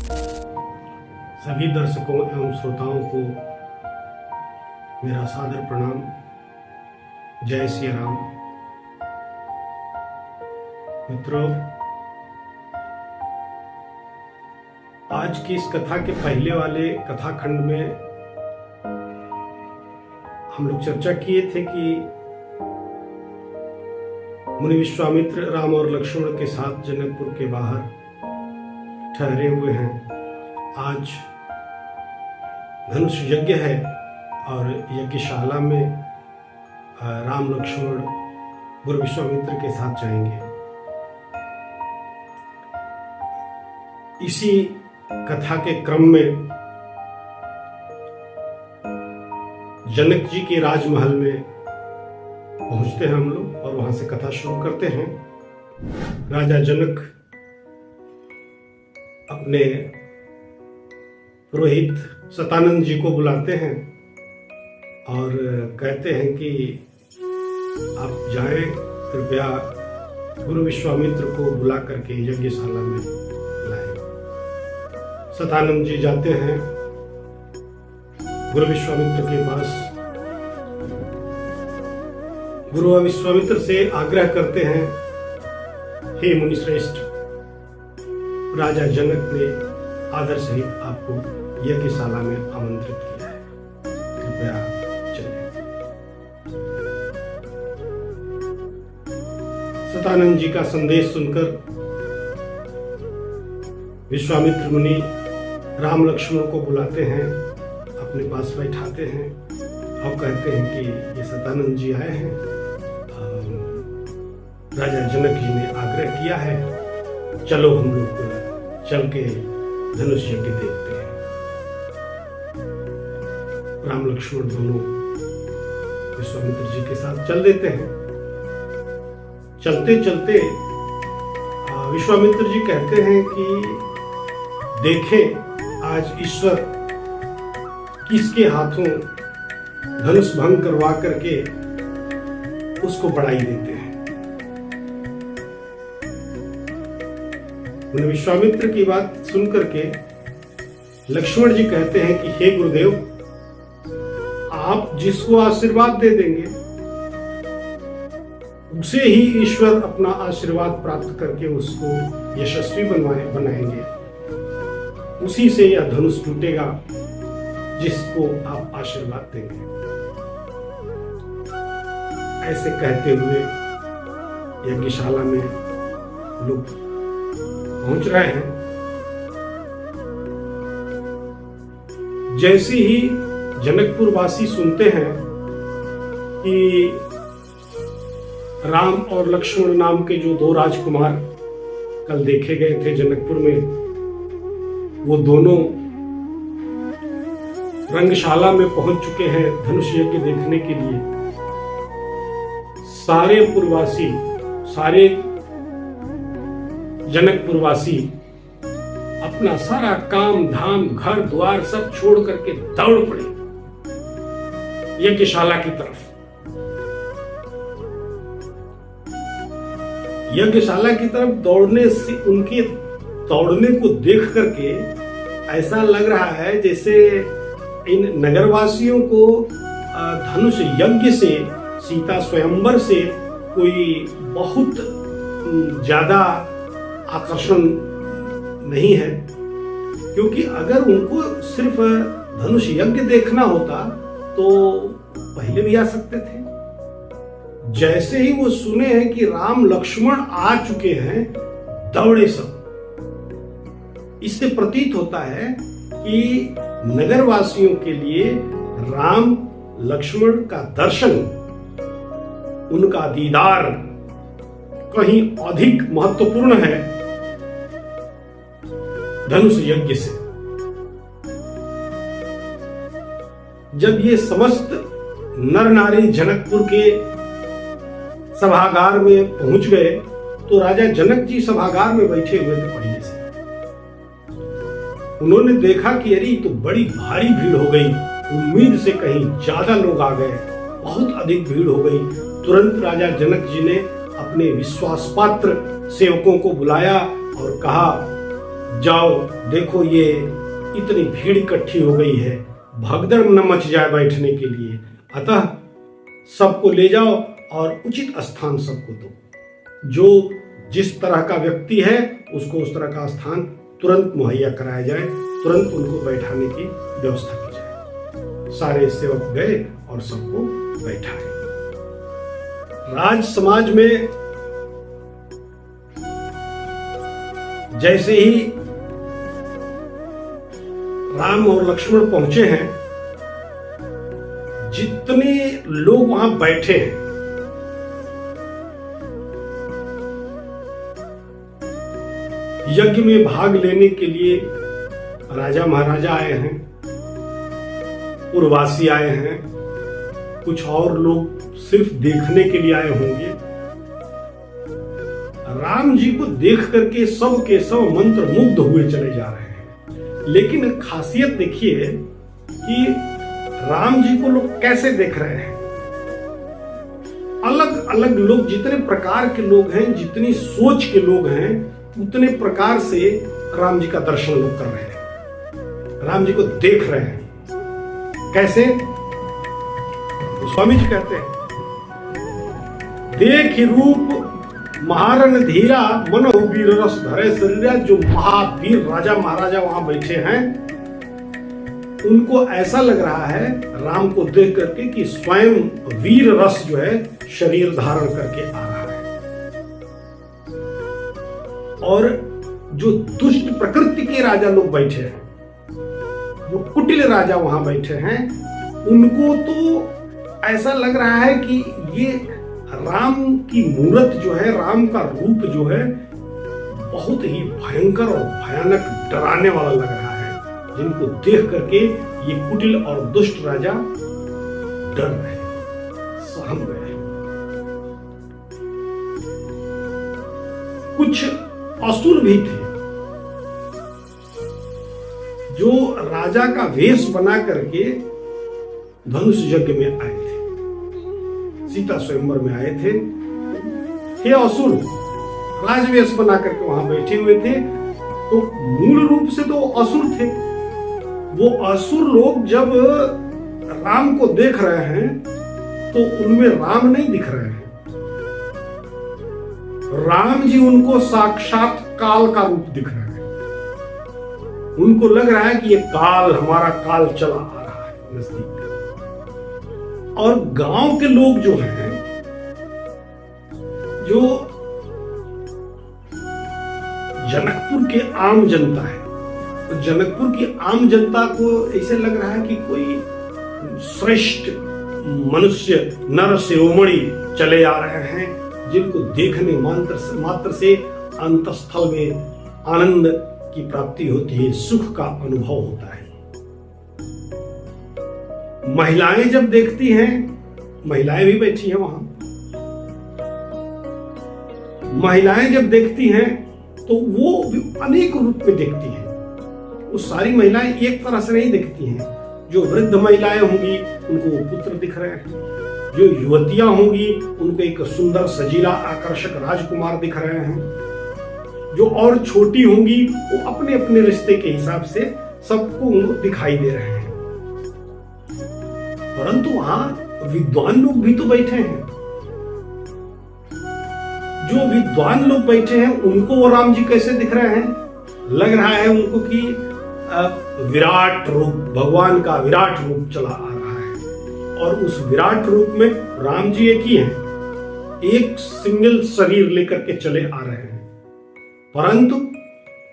सभी दर्शकों एवं श्रोताओं को मेरा सादर प्रणाम। जय श्री राम। मित्रों, आज की इस कथा के पहले वाले कथाखंड में हम लोग चर्चा किए थे कि मुनि विश्वामित्र राम और लक्ष्मण के साथ जनकपुर के बाहर ठहरे हुए हैं। आज धनुष यज्ञ है और यज्ञशाला में राम लक्ष्मण गुरु विश्वामित्र के साथ जाएंगे। इसी कथा के क्रम में जनक जी के राजमहल में पहुंचते हैं हम लोग और वहां से कथा शुरू करते हैं। राजा जनक अपने पुरोहित सतानंद जी को बुलाते हैं और कहते हैं कि आप जाएं, कृपया गुरु विश्वामित्र को बुला करके यज्ञशाला में लाएं। सतानंद जी जाते हैं गुरु विश्वामित्र के पास। गुरु विश्वामित्र से आग्रह करते हैं, हे मुनिश्रेष्ठ, राजा जनक ने आदर सहित आपको यज्ञशाला में आमंत्रित किया है, कृपया चलें। सतानंद जी का संदेश सुनकर विश्वामित्र मुनि राम लक्ष्मण को बुलाते हैं, अपने पास बैठाते हैं और कहते हैं कि ये सतानंद जी आए हैं, राजा जनक जी ने आग्रह किया है, चलो हम लोग चल के धनुष यज्ञ देखते हैं। राम लक्ष्मण दोनों विश्वामित्र जी के साथ चल देते हैं। चलते चलते विश्वामित्र जी कहते हैं कि देखें आज ईश्वर किसके हाथों धनुष भंग करवा करके उसको बढ़ाई देते हैं। उन्हें विश्वामित्र की बात सुन करके लक्ष्मण जी कहते हैं कि हे गुरुदेव, आप जिसको आशीर्वाद दे देंगे उसे ही ईश्वर अपना आशीर्वाद प्राप्त करके उसको यशस्वी बनाएंगे। उसी से यह धनुष टूटेगा जिसको आप आशीर्वाद देंगे। ऐसे कहते हुए यज्ञशाला में लोग पहुंच रहे हैं। जैसे ही जनकपुर वासी सुनते हैं कि राम और लक्ष्मण नाम के जो दो राजकुमार कल देखे गए थे जनकपुर में, वो दोनों रंगशाला में पहुंच चुके हैं धनुष यज्ञ देखने के लिए। सारे पुरवासी, सारे जनकपुरवासी अपना सारा काम धाम घर द्वार सब छोड़ करके दौड़ पड़े यज्ञशाला की तरफ। यज्ञशाला की तरफ दौड़ने से उनके दौड़ने को देख करके ऐसा लग रहा है जैसे इन नगरवासियों को धनुष यज्ञ से, सीता स्वयंवर से कोई बहुत ज्यादा आकर्षण नहीं है। क्योंकि अगर उनको सिर्फ धनुष यज्ञ देखना होता तो पहले भी आ सकते थे। जैसे ही वो सुने हैं कि राम लक्ष्मण आ चुके हैं, दौड़े सब। इससे प्रतीत होता है कि नगरवासियों के लिए राम लक्ष्मण का दर्शन, उनका दीदार कहीं अधिक महत्वपूर्ण है धनुष यज्ञ से। जब ये समस्त नर नारी जनकपुर के सभागार में पहुंच गए तो राजा जनक जी सभागार में बैठे हुए थे पहले से। उन्होंने देखा कि अरे तो बड़ी भारी भीड़ हो गई, उम्मीद से कहीं ज्यादा लोग आ गए, बहुत अधिक भीड़ हो गई। तुरंत राजा जनक जी ने अपने विश्वास पात्र सेवकों को बुलाया और कहा, जाओ देखो ये इतनी भीड़ इकट्ठी हो गई है, भगदड़ न मच जाए बैठने के लिए, अतः सबको ले जाओ और उचित स्थान सबको दो। जो जिस तरह का व्यक्ति है उसको उस तरह का स्थान तुरंत मुहैया कराया जाए, तुरंत उनको बैठाने की व्यवस्था की जाए। सारे सेवक गए और सबको बैठाए। राज समाज में जैसे ही राम और लक्ष्मण पहुंचे हैं, जितने लोग वहां बैठे हैं यज्ञ में भाग लेने के लिए, राजा महाराजा आए हैं, पुरवासी आए हैं, कुछ और लोग सिर्फ देखने के लिए आए होंगे। राम जी को देख करके सब के सब मंत्र मुग्ध हुए चले जा रहे हैं। लेकिन खासियत देखिए कि राम जी को लोग कैसे देख रहे हैं। अलग अलग लोग, जितने प्रकार के लोग हैं, जितनी सोच के लोग हैं, उतने प्रकार से राम जी का दर्शन लोग कर रहे हैं, राम जी को देख रहे हैं। कैसे? स्वामी जी कहते हैं, देख रूप महारण धीरा मनो वीर रस धरे शरीरा। जो महावीर राजा महाराजा वहां बैठे हैं, उनको ऐसा लग रहा है राम को देख करके कि स्वयं वीर रस जो है शरीर धारण करके आ रहा है। और जो दुष्ट प्रकृति के राजा लोग बैठे हैं, जो कुटिल राजा वहां बैठे हैं, उनको तो ऐसा लग रहा है कि ये राम की मूर्त जो है, राम का रूप जो है, बहुत ही भयंकर और भयानक डराने वाला लग रहा है, जिनको देख करके ये कुटिल और दुष्ट राजा डर रहे, सहम गए। कुछ असुर भी थे जो राजा का वेश बना करके धनुष यज्ञ में आए थे, सीता स्वयंवर में आए थे असुर, राजवेश बना करके वहां बैठे हुए थे। तो मूल रूप से तो असुर थे। वो असुर लोग जब राम को देख रहे हैं तो उनमें राम नहीं दिख रहे हैं। राम जी उनको साक्षात काल का रूप दिख रहे हैं। उनको लग रहा है कि ये काल, हमारा काल चला आ रहा है नजदीक। और गांव के लोग जो हैं, जो जनकपुर के आम जनता है, तो जनकपुर की आम जनता को ऐसे लग रहा है कि कोई श्रेष्ठ मनुष्य, नर शिरोमणि चले आ रहे हैं, जिनको देखने मात्र से अंतस्थल में आनंद की प्राप्ति होती है, सुख का अनुभव होता है। महिलाएं जब देखती हैं, महिलाएं भी बैठी हैं वहां, महिलाएं जब देखती हैं तो वो अनेक रूप में देखती हैं। वो सारी महिलाएं एक तरह से नहीं देखती हैं। जो वृद्ध महिलाएं होंगी उनको पुत्र दिख रहे हैं, जो युवतियां होंगी उनको एक सुंदर सजीला आकर्षक राजकुमार दिख रहे हैं, जो और छोटी होंगी वो अपने अपने रिश्ते के हिसाब से सबको दिखाई दे रहे हैं। परंतु वहां विद्वान लोग भी तो बैठे हैं। जो विद्वान लोग बैठे हैं उनको वो राम जी कैसे दिख रहे हैं? लग रहा है उनको कि विराट रूप, भगवान का विराट रूप चला आ रहा है। और उस विराट रूप में राम जी एक ही हैं, एक सिंगल शरीर लेकर के चले आ रहे हैं। परंतु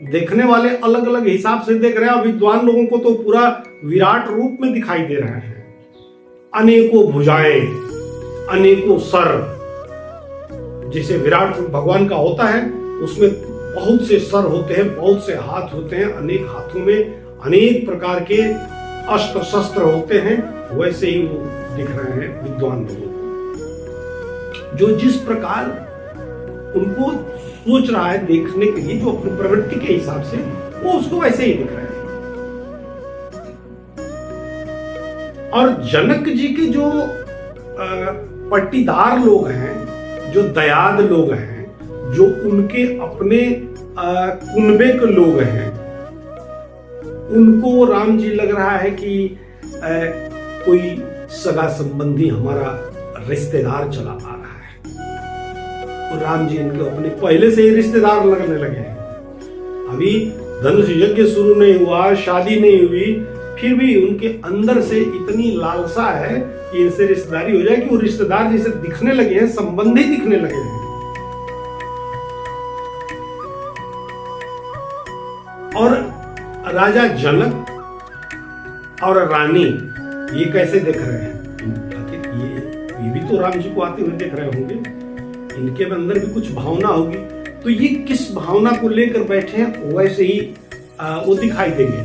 देखने वाले अलग अलग हिसाब से देख रहे हैं। विद्वान लोगों को तो पूरा विराट रूप में दिखाई दे रहे हैं। अनेकों भुजाएं, अनेकों सर, जिसे विराट रूप भगवान का होता है उसमें बहुत से सर होते हैं, बहुत से हाथ होते हैं, अनेक हाथों में अनेक प्रकार के अस्त्र शस्त्र होते हैं। वैसे ही वो दिख रहे हैं विद्वान लोगों को, जो जिस प्रकार उनको सोच रहा है देखने के लिए, जो अपनी प्रवृत्ति के हिसाब से वो उसको वैसे ही दिख रहे हैं। और जनक जी के जो पट्टीदार लोग हैं, जो दयाद लोग हैं, जो उनके अपने कुनबे के लोग हैं, उनको राम जी लग रहा है कि कोई सगा संबंधी हमारा रिश्तेदार चला आ रहा है, और राम जी इनके अपने पहले से ही रिश्तेदार लगने लगे हैं। अभी धनुष यज्ञ शुरू नहीं हुआ, शादी नहीं हुई, फिर भी उनके अंदर से इतनी लालसा है कि इनसे रिश्तेदारी हो जाए कि वो रिश्तेदार जैसे दिखने लगे हैं, संबंधी दिखने लगे हैं। और राजा जनक और रानी ये कैसे देख रहे हैं? ये भी तो राम जी को आते हुए देख रहे होंगे, इनके अंदर भी कुछ भावना होगी, तो ये किस भावना को लेकर बैठे हैं वैसे ही वो दिखाई देंगे।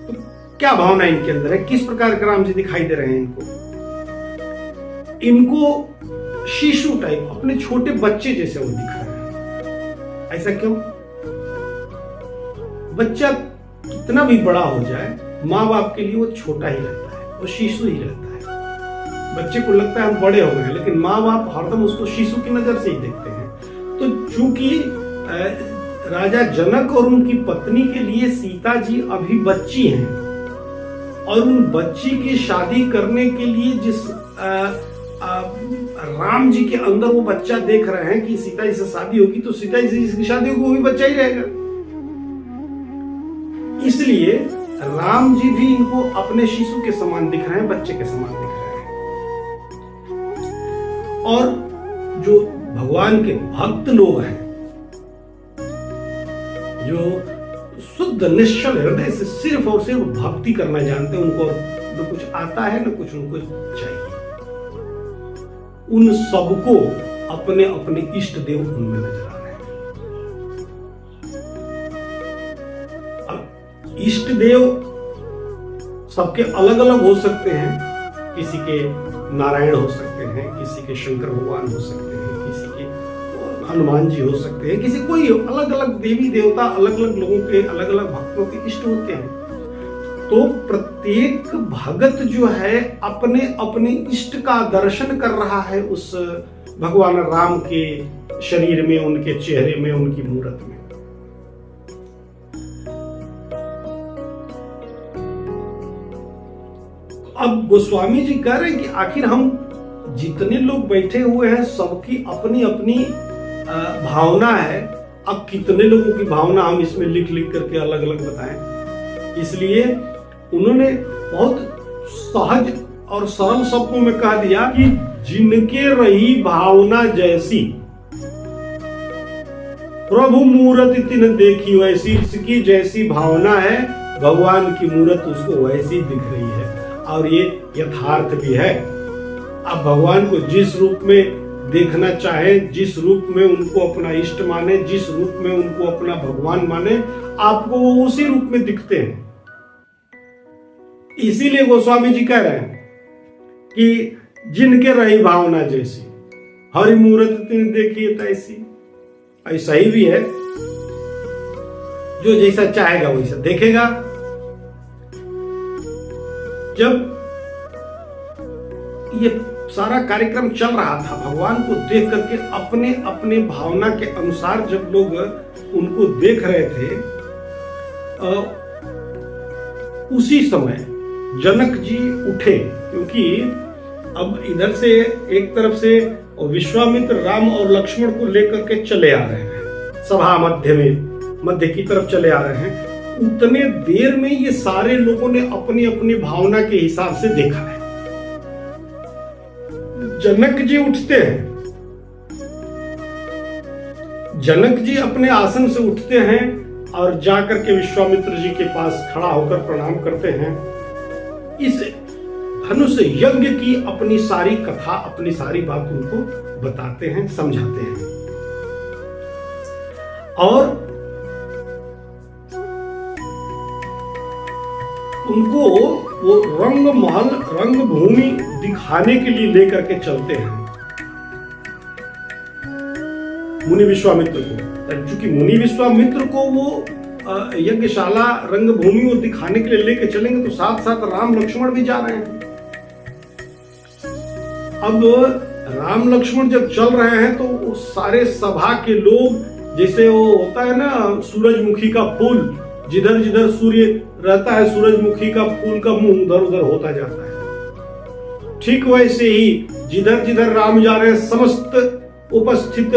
तो क्या भावना इनके अंदर है, किस प्रकार के राम जी दिखाई दे रहे हैं इनको शिशु टाइप, अपने छोटे बच्चे जैसे वो दिख रहे हैं। ऐसा क्यों? बच्चा कितना भी बड़ा हो जाए, माँ बाप के लिए वो छोटा ही रहता है, वो शिशु ही रहता है। बच्चे को लगता है हम बड़े हो गए, लेकिन माँ बाप हरदम उसको शिशु की नजर से ही देखते हैं। तो चूंकि राजा जनक और उनकी पत्नी के लिए सीता जी अभी बच्ची हैं, और उन बच्ची की शादी करने के लिए जिस राम जी के अंदर वो बच्चा देख रहे हैं कि सीता जी से शादी होगी, तो सीता जी से जिसकी शादी होगी वो भी बच्चा ही रहेगा। इसलिए राम जी भी इनको अपने शिशु के समान दिख रहे हैं, बच्चे के समान दिख रहे हैं। और जो भगवान के भक्त लोग हैं, जो शुद्ध निश्चल हृदय से सिर्फ और सिर्फ भक्ति करना जानते हैं, उनको न कुछ आता है न कुछ उनको चाहिए, उन सबको अपने अपने इष्ट देव उनमें नजर आ रहे हैं। अब इष्ट देव सबके अलग अलग हो सकते हैं, किसी के नारायण हो सकते हैं, किसी के शंकर भगवान हो सकते हैं, किसी के हनुमान जी हो सकते हैं, किसी कोई अलग अलग देवी देवता अलग अलग लोगों के अलग अलग भक्तों के इष्ट होते हैं। तो प्रत्येक भगत जो है अपने अपने इष्ट का दर्शन कर रहा है उस भगवान राम के शरीर में, उनके चेहरे में, उनकी मूरत में। अब गोस्वामी जी कह रहे हैं कि आखिर हम जितने लोग बैठे हुए हैं सबकी अपनी अपनी भावना है। अब कितने लोगों की भावना हम इसमें लिख लिख करके अलग अलग बताएं, इसलिए उन्होंने बहुत सहज और सरल शब्दों में कह दिया कि जिनके रही भावना जैसी, प्रभु मूरत तिन देखी वैसी, इसकी जैसी भावना है भगवान की मूरत उसको वैसी दिख रही है। और ये यथार्थ भी है। आप भगवान को जिस रूप में देखना चाहे, जिस रूप में उनको अपना इष्ट माने, जिस रूप में उनको अपना भगवान माने, आपको वो उसी रूप में दिखते हैं। इसीलिए गोस्वामी जी कह रहे हैं कि जिनके रही भावना जैसी, हरि मूरत तिन देखिए तैसी। ऐसा ही भी है, जो जैसा चाहेगा वैसा देखेगा। जब ये सारा कार्यक्रम चल रहा था, भगवान को देख करके अपने अपने भावना के अनुसार जब लोग उनको देख रहे थे, उसी समय जनक जी उठे, क्योंकि अब इधर से एक तरफ से विश्वामित्र राम और लक्ष्मण को लेकर के चले आ रहे हैं, सभा मध्य की तरफ चले आ रहे हैं। उतने देर में ये सारे लोगों ने अपनी अपनी भावना के हिसाब से देखा है। जनक जी उठते हैं, जनक जी अपने आसन से उठते हैं और जाकर के विश्वामित्र जी के पास खड़ा होकर प्रणाम करते हैं। इस धनुष यज्ञ की अपनी सारी कथा, अपनी सारी बात उनको बताते हैं, समझाते हैं। और उनको वो रंग महल, रंग भूमि दिखाने के लिए लेकर के चलते हैं मुनि विश्वामित्र को। चूंकि मुनि विश्वामित्र को वो यज्ञशाला, रंग भूमि वो दिखाने के लिए लेके चलेंगे, तो साथ साथ राम लक्ष्मण भी जा रहे हैं। अब राम लक्ष्मण जब चल रहे हैं तो सारे सभा के लोग जैसे वो होता है ना सूरजमुखी का फूल, जिधर जिधर सूर्य रहता है सूरजमुखी का फूल का मुंह उधर उधर होता जाता है। ठीक वैसे ही जिधर जिधर राम जा रहे हैं समस्त उपस्थित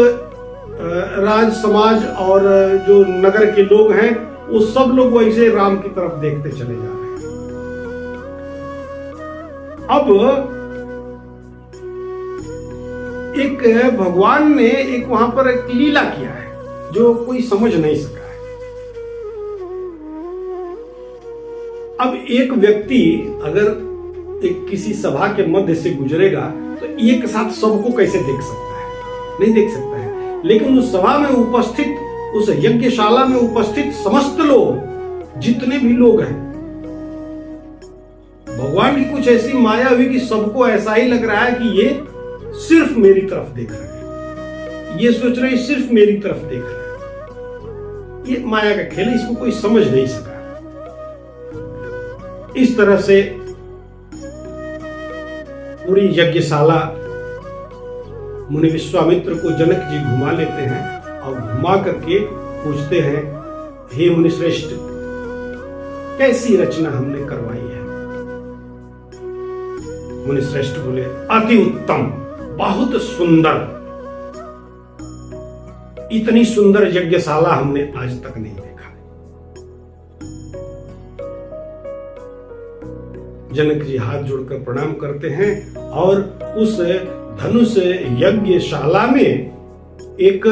राज समाज और जो नगर के लोग हैं वो सब लोग वैसे राम की तरफ देखते चले जा रहे हैं। अब एक भगवान ने एक वहां पर एक लीला किया है जो कोई समझ नहीं सका है। अब एक व्यक्ति अगर एक किसी सभा के मध्य से गुजरेगा तो एक साथ सबको कैसे देख सकता है? नहीं देख सकता है। लेकिन उस सभा में उपस्थित, उस यज्ञशाला में उपस्थित समस्त लोग, जितने भी लोग हैं, भगवान की कुछ ऐसी माया हुई कि सबको ऐसा ही लग रहा है कि ये सिर्फ मेरी तरफ देख रहे हैं, ये सोच रहे हैं सिर्फ मेरी तरफ देख रहे हैं। ये माया का खेल है, इसको कोई समझ नहीं सका। इस तरह से पूरी यज्ञशाला मुनि विश्वामित्र को जनक जी घुमा लेते हैं और घुमा करके पूछते हैं, हे मुनि श्रेष्ठ, कैसी रचना हमने करवाई है? मुनि श्रेष्ठ बोले, अति उत्तम, बहुत सुंदर, इतनी सुंदर यज्ञशाला हमने आज तक नहीं देखा। जनक जी हाथ जोड़कर प्रणाम करते हैं और उस धनुष यज्ञशाला में एक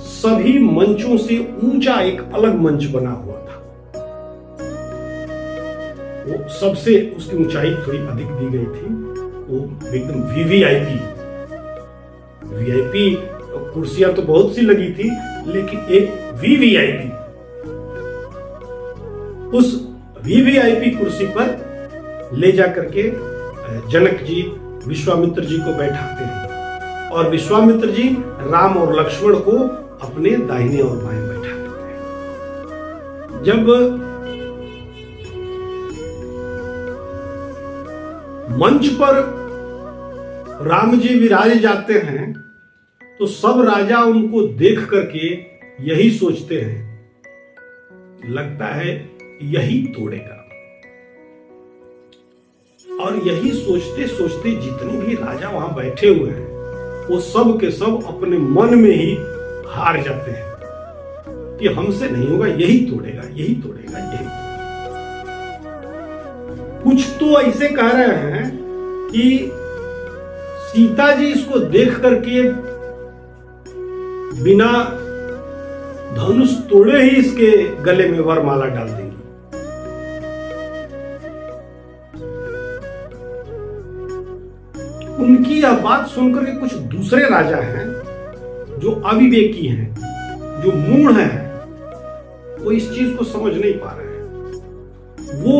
सभी मंचों से ऊंचा एक अलग मंच बना हुआ था। वो सबसे उसकी ऊंचाई थोड़ी अधिक दी गई थी। वो एकदम वीवीआईपी कुर्सियां तो बहुत सी लगी थी, लेकिन एक वीवीआईपी, उस वीवीआईपी कुर्सी पर ले जाकर के जनक जी विश्वामित्र जी को बैठाते हैं और विश्वामित्र जी राम और लक्ष्मण को अपने दाहिने और बाएं बैठा देते हैं। जब मंच पर राम जी विराजे जाते हैं तो सब राजा उनको देख करके यही सोचते हैं, लगता है यही तोड़ेगा। और यही सोचते सोचते जितने भी राजा वहां बैठे हुए हैं वो सब के सब अपने मन में ही हार जाते हैं कि हमसे नहीं होगा, यही तोड़ेगा, यही तोड़ेगा, यही तोड़ेगा। कुछ तो ऐसे कह रहे हैं कि सीता जी इसको देख करके बिना धनुष तोड़े ही इसके गले में वरमाला डाल देंगी। उनकी यह बात सुनकर के कुछ दूसरे राजा हैं जो अविवेकी हैं, जो मूढ़ हैं, वो इस चीज को समझ नहीं पा रहे हैं। वो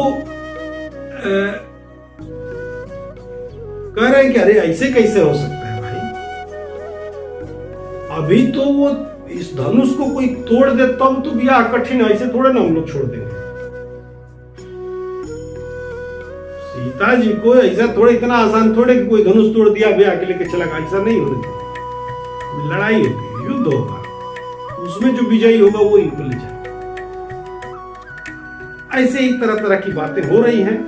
कह रहे हैं कि अरे ऐसे कैसे हो सकता है भाई, अभी तो वो इस धनुष को कोई तोड़ दे तब तो ब्याह कठिन है, ऐसे थोड़े ना हम लोग छोड़ देंगे। सीता जी को ऐसा थोड़े, इतना आसान थोड़े कि कोई धनुष तोड़ दिया ब्याह के लेके चला गया, ऐसा नहीं होने देंगे। लड़ाई होगी, युद्ध होगा, उसमें जो विजयी होगा वो इनको ले जाए। ऐसे ही तरह तरह की बातें हो रही हैं।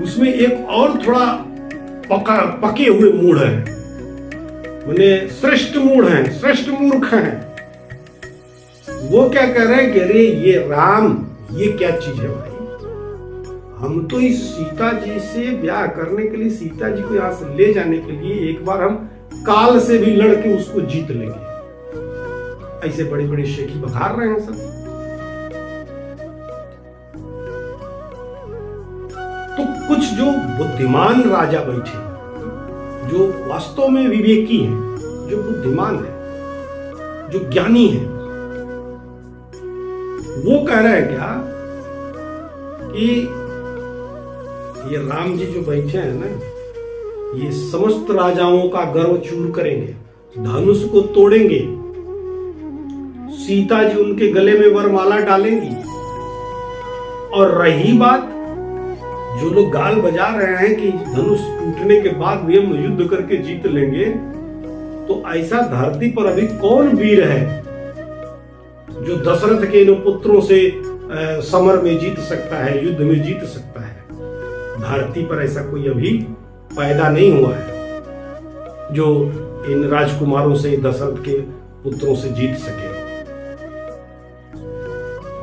उसमें एक और थोड़ा पके हुए मूढ़ है, माने श्रेष्ठ मूढ़ हैं, श्रेष्ठ मूर्ख हैं। वो क्या कह रहे हैं कि अरे ये राम, ये क्या चीज है भाई, हम तो इस सीता जी से ब्याह करने के लिए, सीता जी को यहां से ले जाने के लिए एक बार हम काल से भी लड़के उसको जीत लेंगे। ऐसे बड़ी बड़ी शेखी बखार रहे हैं सब। तो कुछ जो बुद्धिमान राजा बैठे, जो वास्तव में विवेकी हैं, जो बुद्धिमान हैं, जो ज्ञानी हैं, वो कह रहे हैं क्या कि ये राम जी जो बैठे हैं ना, ये समस्त राजाओं का गर्व चूर करेंगे, धनुष को तोड़ेंगे, सीता जी उनके गले में वरमाला डालेंगी। और रही बात जो लोग गाल बजा रहे हैं कि धनुष टूटने के बाद भी हम युद्ध करके जीत लेंगे, तो तो ऐसा धरती पर अभी कौन वीर है जो दशरथ के इन पुत्रों से समर में जीत सकता है, युद्ध में जीत सकता है? धरती पर ऐसा कोई अभी पैदा नहीं हुआ है जो इन राजकुमारों से, दशरथ के पुत्रों से जीत सके।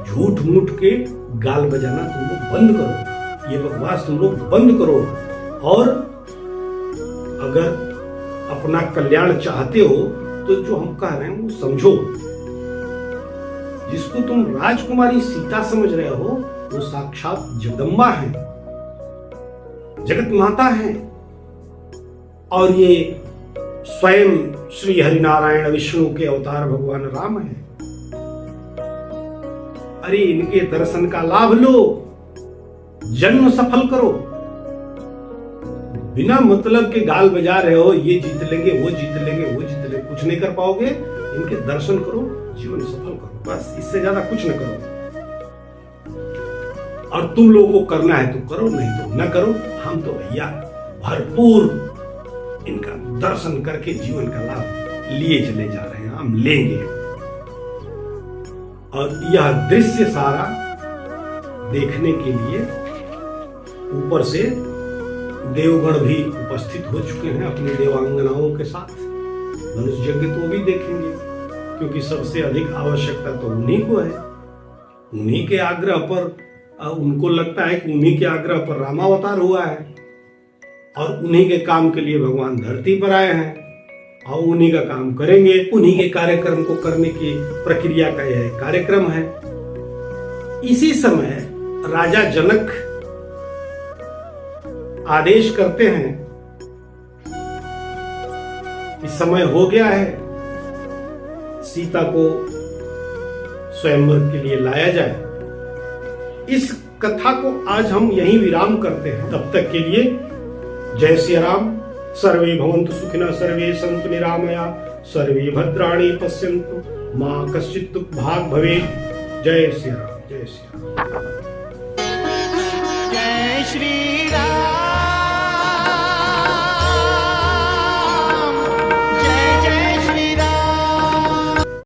झूठ मूठ के गाल बजाना तुम लोग बंद करो, ये बकवास तुम लोग बंद करो, और अगर अपना कल्याण चाहते हो तो जो हम कह रहे हैं वो समझो। जिसको तुम राजकुमारी सीता समझ रहे हो वो साक्षात जगदम्बा है, जगत माता है, और ये स्वयं श्री हरिनारायण विष्णु के अवतार भगवान राम है। अरे इनके दर्शन का लाभ लो, जन्म सफल करो। बिना मतलब के गाल बजा रहे हो, ये जीत लेंगे, वो जीत लेंगे, वो जीत लेंगे, कुछ नहीं कर पाओगे। इनके दर्शन करो, जीवन सफल करो, बस इससे ज्यादा कुछ न करो। और तुम लोगों को करना है तो करो, नहीं तो न करो। हम तो भैया भरपूर इनका दर्शन करके जीवन का लाभ लिए चले जा रहे हैं, हम लेंगे। और यह दृश्य सारा देखने के लिए ऊपर से देवगण भी उपस्थित हो चुके हैं अपनी देवांगनाओं के साथ। मनुष्य यज्ञ तो भी देखेंगे, क्योंकि सबसे अधिक आवश्यकता तो उन्हीं को है। उन्हीं के आग्रह पर, उनको लगता है कि उन्हीं के आग्रह पर रामावतार हुआ है, और उन्हीं के काम के लिए भगवान धरती पर आए हैं, और उन्हीं का काम करेंगे। उन्हीं के कार्यक्रम को करने की प्रक्रिया का यह कार्यक्रम है। इसी समय राजा जनक आदेश करते हैं कि समय हो गया है, सीता को स्वयंवर के लिए लाया जाए। इस कथा को आज हम यहीं विराम करते हैं। तब तक के लिए जय श्री राम। सर्वे भवन्तु सुखिनः, सर्वे सन्तु निरामया, सर्वे भद्राणि पश्यन्तु मा कश्चित् दुःखभाग् भवेत्। जय श्री राम, जय श्री राम। जय श्री राम।